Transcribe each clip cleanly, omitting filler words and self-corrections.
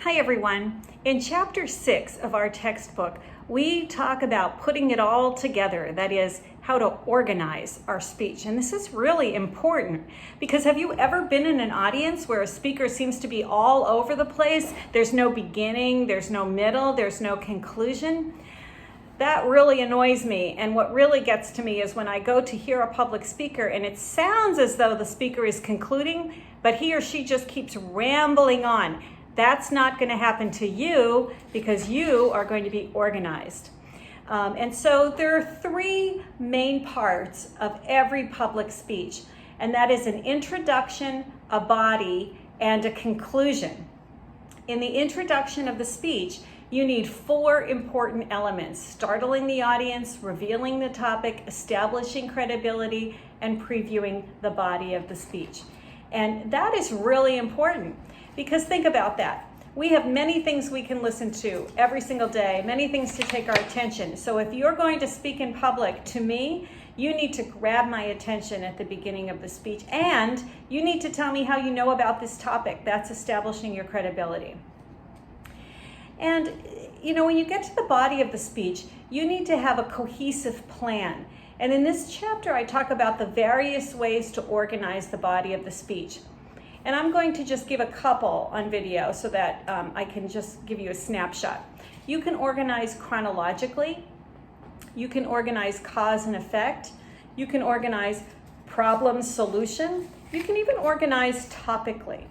Hi everyone. In chapter 6 of our textbook, we talk about putting it all together, that is, how to organize our speech. And this is really important because have you ever been in an audience where a speaker seems to be all over the place? There's no beginning, there's no middle, there's no conclusion. That really annoys me, and what really gets to me is when I go to hear a public speaker and it sounds as though the speaker is concluding, but he or she just keeps rambling on. That's not going to happen to you because you are going to be organized. And so there are three main parts of every public speech, and that is an introduction, a body, and a conclusion. In the introduction of the speech, you need four important elements: startling the audience, revealing the topic, establishing credibility, and previewing the body of the speech. And that is really important because think about that. We have many things we can listen to every single day, many things to take our attention. So if you're going to speak in public to me, you need to grab my attention at the beginning of the speech, and you need to tell me how you know about this topic. That's establishing your credibility. And when you get to the body of the speech, you need to have a cohesive plan. And in this chapter, I talk about the various ways to organize the body of the speech. And I'm going to just give a couple on video so that I can just give you a snapshot. You can organize chronologically. You can organize cause and effect. You can organize problem solution. You can even organize topically.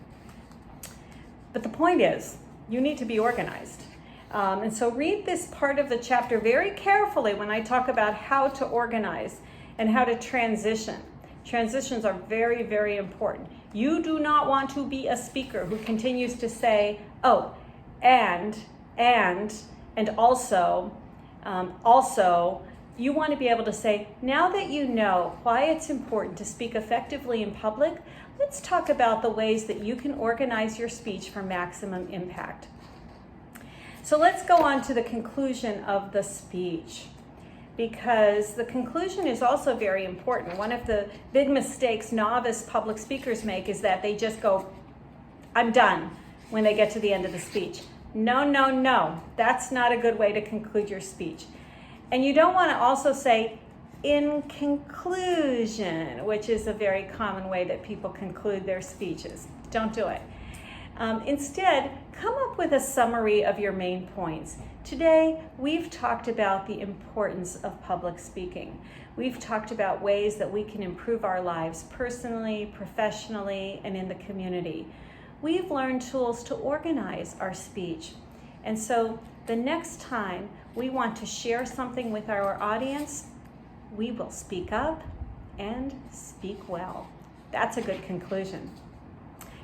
But the point is, you need to be organized. And so read this part of the chapter very carefully when I talk about how to organize and how to transition. Transitions are very, very important. You do not want to be a speaker who continues to say, oh, and also. You want to be able to say, now that you know why it's important to speak effectively in public, let's talk about the ways that you can organize your speech for maximum impact. So let's go on to the conclusion of the speech, because the conclusion is also very important. One of the big mistakes novice public speakers make is that they just go, I'm done, when they get to the end of the speech. No. That's not a good way to conclude your speech. And you don't want to also say, in conclusion, which is a very common way that people conclude their speeches. Don't do it. Instead, come up with a summary of your main points. Today, we've talked about the importance of public speaking. We've talked about ways that we can improve our lives personally, professionally, and in the community. We've learned tools to organize our speech. And so the next time we want to share something with our audience, we will speak up and speak well. That's a good conclusion.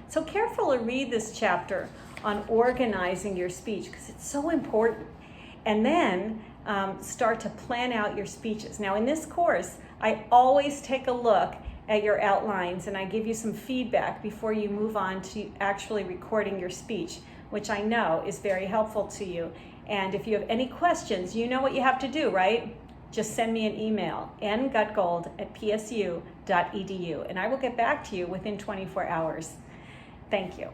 So carefully read this chapter on organizing your speech because it's so important. And then start to plan out your speeches. Now in this course, I always take a look at your outlines and I give you some feedback before you move on to actually recording your speech, which I know is very helpful to you. And if you have any questions, you know what you have to do, right? Just send me an email, ngutgold@psu.edu, and I will get back to you within 24 hours. Thank you.